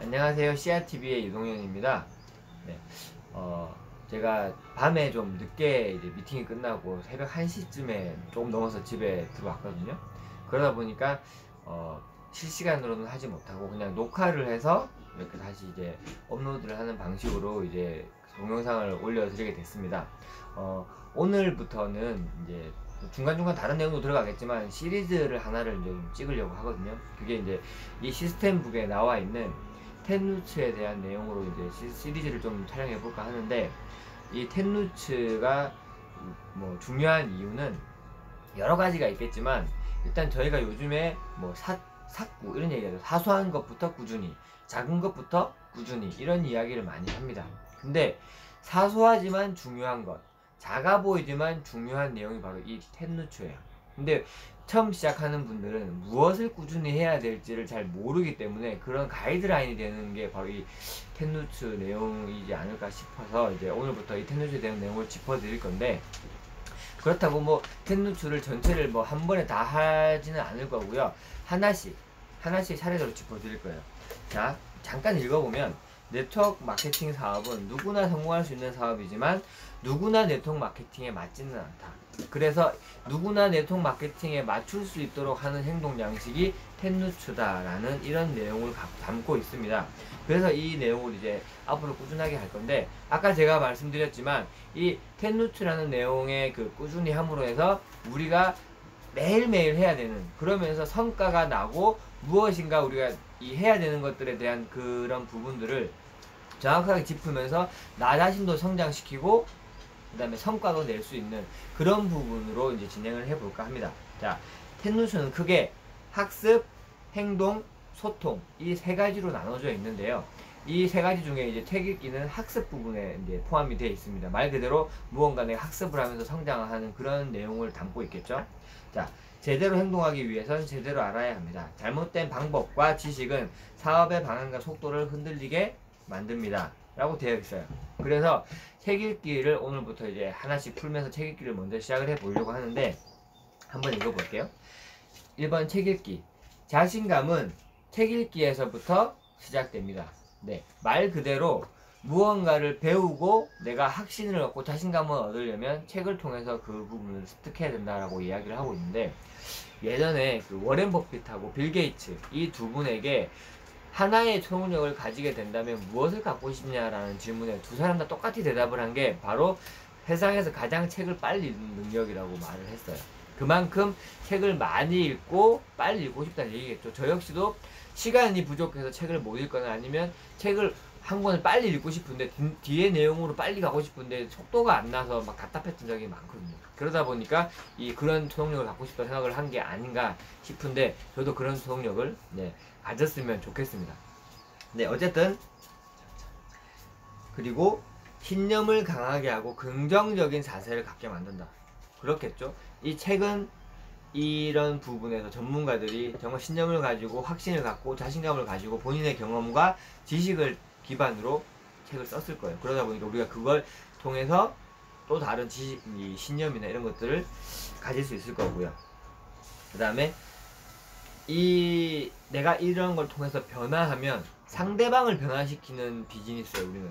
안녕하세요. CRTV의 이동현입니다. 네, 제가 밤에 좀 늦게 이제 미팅이 끝나고 새벽 1시쯤에 조금 넘어서 집에 들어왔거든요. 그러다 보니까 실시간으로는 하지 못하고 그냥 녹화를 해서 이렇게 다시 이제 업로드를 하는 방식으로 이제 동영상을 올려드리게 됐습니다. 오늘부터는 이제 중간중간 다른 내용도 들어가겠지만 시리즈를 하나를 이제 좀 찍으려고 하거든요. 그게 이제 이 시스템북에 나와 있는 텐루츠에 대한 내용으로 이제 시리즈를 좀 촬영해 볼까 하는데, 이 텐루츠가 뭐 중요한 이유는 여러 가지가 있겠지만, 일단 저희가 요즘에 뭐 삭구 이런 얘기하죠. 사소한 것부터 꾸준히, 작은 것부터 꾸준히, 이런 이야기를 많이 합니다. 근데 사소하지만 중요한 것, 작아 보이지만 중요한 내용이 바로 이 텐루츠예요. 근데 처음 시작하는 분들은 무엇을 꾸준히 해야 될지를 잘 모르기 때문에 그런 가이드라인이 되는 게 바로 이 텐루츠 내용이지 않을까 싶어서 이제 오늘부터 이 텐루츠에 대한 내용을 짚어드릴 건데, 그렇다고 뭐 텐루츠를 전체를 뭐 한 번에 다 하지는 않을 거고요. 하나씩 차례대로 짚어드릴 거예요. 자, 잠깐 읽어보면, 네트워크 마케팅 사업은 누구나 성공할 수 있는 사업이지만 누구나 네트워크 마케팅에 맞지는 않다. 그래서 누구나 네트워크 마케팅에 맞출 수 있도록 하는 행동 양식이 텐루츠다라는 이런 내용을 담고 있습니다. 그래서 이 내용을 이제 앞으로 꾸준하게 할 건데, 아까 제가 말씀드렸지만 이 텐루츠라는 내용의 그 꾸준히 함으로 해서 우리가 매일매일 해야 되는, 그러면서 성과가 나고 무엇인가 우리가 이 해야 되는 것들에 대한 그런 부분들을 정확하게 짚으면서 나 자신도 성장시키고 그 다음에 성과도 낼 수 있는 그런 부분으로 이제 진행을 해볼까 합니다. 자, 텐루츠는 크게 학습, 행동, 소통, 이 세 가지로 나눠져 있는데요. 이 세 가지 중에 이제 책 읽기는 학습 부분에 이제 포함이 되어 있습니다. 말 그대로 무언가 내가 학습을 하면서 성장하는 그런 내용을 담고 있겠죠. 자, 제대로 행동하기 위해선 제대로 알아야 합니다. 잘못된 방법과 지식은 사업의 방향과 속도를 흔들리게 만듭니다. 라고 되어 있어요. 그래서 책 읽기를 오늘부터 이제 하나씩 풀면서 책 읽기를 먼저 시작을 해 보려고 하는데, 한번 읽어볼게요. 1번 책 읽기. 자신감은 책 읽기에서부터 시작됩니다. 네, 말 그대로 무언가를 배우고 내가 확신을 얻고 자신감을 얻으려면 책을 통해서 그 부분을 습득해야 된다라고 이야기를 하고 있는데, 예전에 그 워렌 버핏하고 빌 게이츠 이 두 분에게 하나의 초능력을 가지게 된다면 무엇을 갖고 싶냐라는 질문에 두 사람 다 똑같이 대답을 한 게 바로 세상에서 가장 책을 빨리 읽는 능력이라고 말을 했어요. 그만큼 책을 많이 읽고 빨리 읽고 싶다는 얘기겠죠. 저 역시도 시간이 부족해서 책을 못 읽거나 아니면 책을 한 권을 빨리 읽고 싶은데 뒤에 내용으로 빨리 가고 싶은데 속도가 안 나서 막 답답했던 적이 많거든요. 그러다 보니까 그런 초능력을 갖고 싶다 생각을 한 게 아닌가 싶은데, 저도 그런 초능력을 가졌으면 좋겠습니다. 네, 어쨌든 그리고 신념을 강하게 하고 긍정적인 자세를 갖게 만든다. 그렇겠죠. 이 책은 이런 부분에서 전문가들이 정말 신념을 가지고 확신을 갖고 자신감을 가지고 본인의 경험과 지식을 기반으로 책을 썼을 거예요. 그러다 보니까 우리가 그걸 통해서 또 다른 지식, 신념이나 이런 것들을 가질 수 있을 거고요. 그 다음에 내가 이런 걸 통해서 변화하면 상대방을 변화시키는 비즈니스예요. 우리는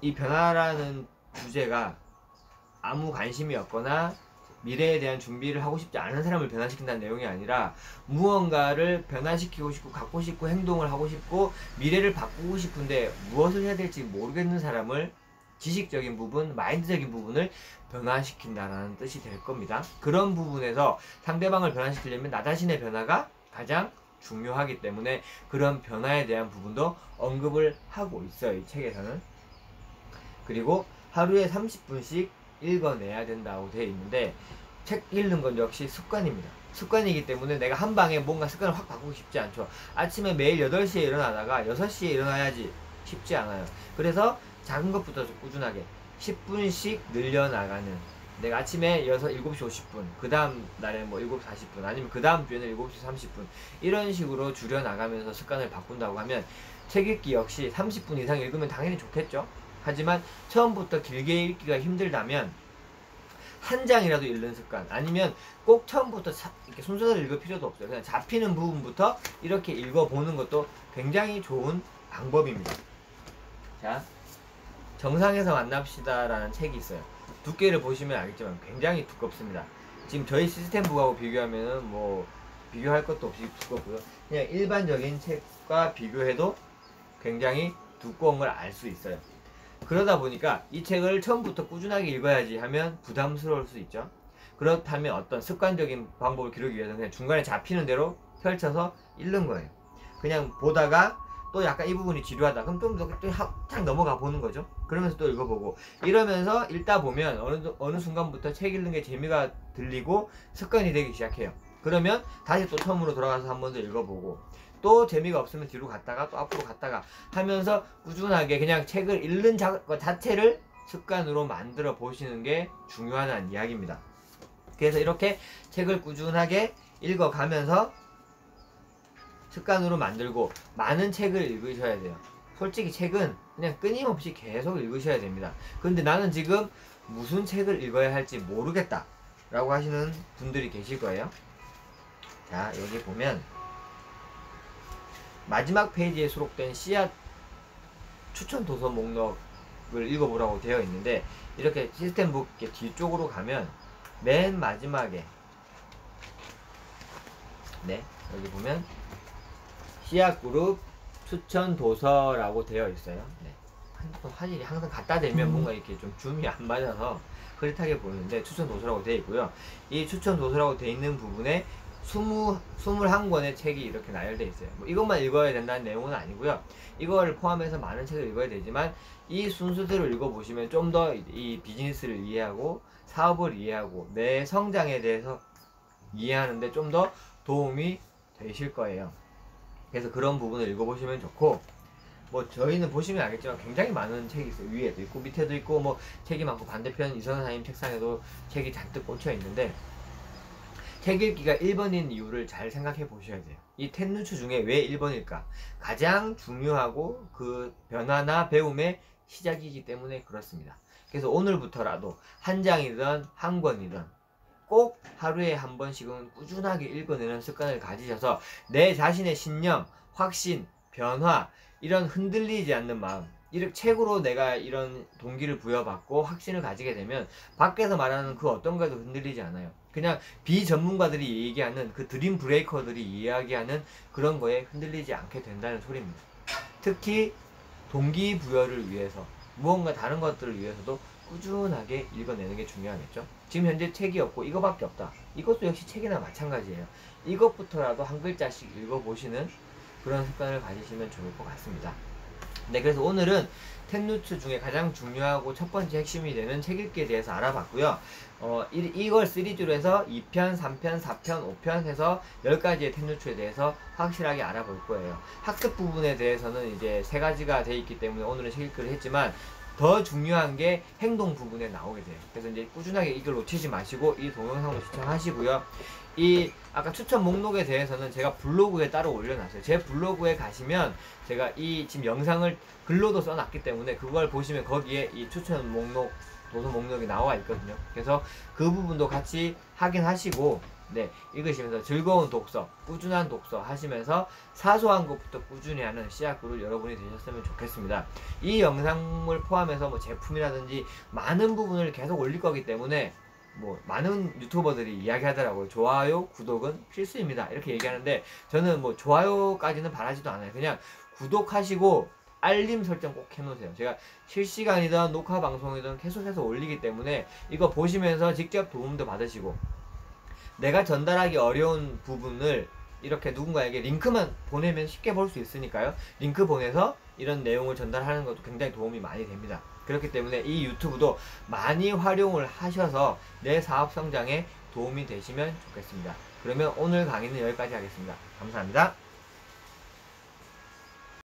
이 변화라는 주제가 아무 관심이 없거나 미래에 대한 준비를 하고 싶지 않은 사람을 변화시킨다는 내용이 아니라, 무언가를 변화시키고 싶고 갖고 싶고 행동을 하고 싶고 미래를 바꾸고 싶은데 무엇을 해야 될지 모르겠는 사람을, 지식적인 부분, 마인드적인 부분을 변화시킨다라는 뜻이 될 겁니다. 그런 부분에서 상대방을 변화시키려면 나 자신의 변화가 가장 중요하기 때문에 그런 변화에 대한 부분도 언급을 하고 있어요, 이 책에서는. 그리고 하루에 30분씩 읽어내야 된다고 되어 있는데, 책 읽는 건 역시 습관입니다. 습관이기 때문에 내가 한 방에 뭔가 습관을 확 바꾸고 싶지 않죠. 아침에 매일 8시에 일어나다가 6시에 일어나야지 쉽지 않아요. 그래서 작은 것부터 꾸준하게 10분씩 늘려나가는, 내가 아침에 7시 50분, 그 다음 날에 뭐 7시 40분, 아니면 그 다음 주에는 7시 30분, 이런 식으로 줄여나가면서 습관을 바꾼다고 하면, 책 읽기 역시 30분 이상 읽으면 당연히 좋겠죠. 하지만 처음부터 길게 읽기가 힘들다면 한 장이라도 읽는 습관, 아니면 꼭 처음부터 이렇게 순서대로 읽을 필요도 없어요. 그냥 잡히는 부분부터 이렇게 읽어보는 것도 굉장히 좋은 방법입니다. 자, 정상에서 만납시다라는 책이 있어요. 두께를 보시면 알겠지만 굉장히 두껍습니다. 지금 저희 시스템북하고 비교하면은 뭐 비교할 것도 없이 두껍고요. 그냥 일반적인 책과 비교해도 굉장히 두꺼운 걸 알 수 있어요. 그러다 보니까 이 책을 처음부터 꾸준하게 읽어야지 하면 부담스러울 수 있죠. 그렇다면 어떤 습관적인 방법을 기르기 위해서는 그냥 중간에 잡히는 대로 펼쳐서 읽는 거예요. 그냥 보다가 또 약간 이 부분이 지루하다 그럼 좀 쫙 넘어가 보는 거죠. 그러면서 또 읽어보고 이러면서 읽다 보면 어느 순간부터 책 읽는 게 재미가 들리고 습관이 되기 시작해요. 그러면 다시 또 처음으로 돌아가서 한 번 더 읽어보고 또 재미가 없으면 뒤로 갔다가 또 앞으로 갔다가 하면서 꾸준하게 그냥 책을 읽는 것 자체를 습관으로 만들어 보시는 게 중요하다는 이야기입니다. 그래서 이렇게 책을 꾸준하게 읽어가면서 습관으로 만들고 많은 책을 읽으셔야 돼요. 솔직히 책은 그냥 끊임없이 계속 읽으셔야 됩니다. 근데 나는 지금 무슨 책을 읽어야 할지 모르겠다 라고 하시는 분들이 계실 거예요. 자, 여기 보면 마지막 페이지에 수록된 씨앗 추천 도서 목록을 읽어보라고 되어 있는데 이렇게 시스템북 뒤쪽으로 가면 맨 마지막에 네, 여기 보면 씨앗그룹 추천 도서라고 되어 있어요. 네. 핸드폰 화질이 항상 갖다 대면 뭔가 이렇게 좀 줌이 안 맞아서 흐릿하게 보이는데 추천 도서라고 되어 있고요. 이 추천 도서라고 되어 있는 부분에 21권의 책이 이렇게 나열되어 있어요. 뭐 이것만 읽어야 된다는 내용은 아니고요. 이거를 포함해서 많은 책을 읽어야 되지만 이 순서대로 읽어보시면 좀 더 이 비즈니스를 이해하고 사업을 이해하고 내 성장에 대해서 이해하는데 좀 더 도움이 되실 거예요. 그래서 그런 부분을 읽어보시면 좋고 뭐 저희는 보시면 알겠지만 굉장히 많은 책이 있어요. 위에도 있고 밑에도 있고 뭐 책이 많고 반대편 이선 선생님 책상에도 책이 잔뜩 꽂혀 있는데 책 읽기가 1번인 이유를 잘 생각해 보셔야 돼요. 이 텐누츠 중에 왜 1번일까? 가장 중요하고 그 변화나 배움의 시작이기 때문에 그렇습니다. 그래서 오늘부터라도 한 장이든 한 권이든 꼭 하루에 한 번씩은 꾸준하게 읽어내는 습관을 가지셔서 내 자신의 신념, 확신, 변화 이런 흔들리지 않는 마음 이렇게 책으로 내가 이런 동기를 부여받고 확신을 가지게 되면 밖에서 말하는 그 어떤 것도 흔들리지 않아요. 그냥 비전문가들이 얘기하는 그 드림 브레이커들이 이야기하는 그런 거에 흔들리지 않게 된다는 소리입니다. 특히 동기부여를 위해서 무언가 다른 것들을 위해서도 꾸준하게 읽어내는 게 중요하겠죠. 지금 현재 책이 없고 이거밖에 없다. 이것도 역시 책이나 마찬가지예요. 이것부터라도 한 글자씩 읽어보시는 그런 습관을 가지시면 좋을 것 같습니다. 네, 그래서 오늘은 텐누츠 중에 가장 중요하고 첫 번째 핵심이 되는 책 읽기에 대해서 알아봤고요. 이걸 시리즈로 해서 2편, 3편, 4편, 5편 해서 10가지의 텐누츠에 대해서 확실하게 알아볼 거예요. 학습 부분에 대해서는 이제 3가지가 돼 있기 때문에 오늘은 책 읽기를 했지만 더 중요한 게 행동 부분에 나오게 돼요. 그래서 이제 꾸준하게 이걸 놓치지 마시고 이 동영상도 시청하시고요. 이 아까 추천 목록에 대해서는 제가 블로그에 따로 올려놨어요. 제 블로그에 가시면 제가 이 지금 영상을 글로도 써놨기 때문에 그걸 보시면 거기에 이 추천 목록 도서 목록이 나와 있거든요. 그래서 그 부분도 같이 확인하시고 네, 읽으시면서 즐거운 독서, 꾸준한 독서 하시면서 사소한 것부터 꾸준히 하는 씨앗그룹 여러분이 되셨으면 좋겠습니다. 이 영상을 포함해서 뭐 제품이라든지 많은 부분을 계속 올릴 거기 때문에 뭐 많은 유튜버들이 이야기하더라고요. 좋아요, 구독은 필수입니다. 이렇게 얘기하는데 저는 뭐 좋아요까지는 바라지도 않아요. 그냥 구독하시고 알림 설정 꼭 해놓으세요. 제가 실시간이든 녹화 방송이든 계속해서 올리기 때문에 이거 보시면서 직접 도움도 받으시고 내가 전달하기 어려운 부분을 이렇게 누군가에게 링크만 보내면 쉽게 볼 수 있으니까요. 링크 보내서 이런 내용을 전달하는 것도 굉장히 도움이 많이 됩니다. 그렇기 때문에 이 유튜브도 많이 활용을 하셔서 내 사업 성장에 도움이 되시면 좋겠습니다. 그러면 오늘 강의는 여기까지 하겠습니다. 감사합니다.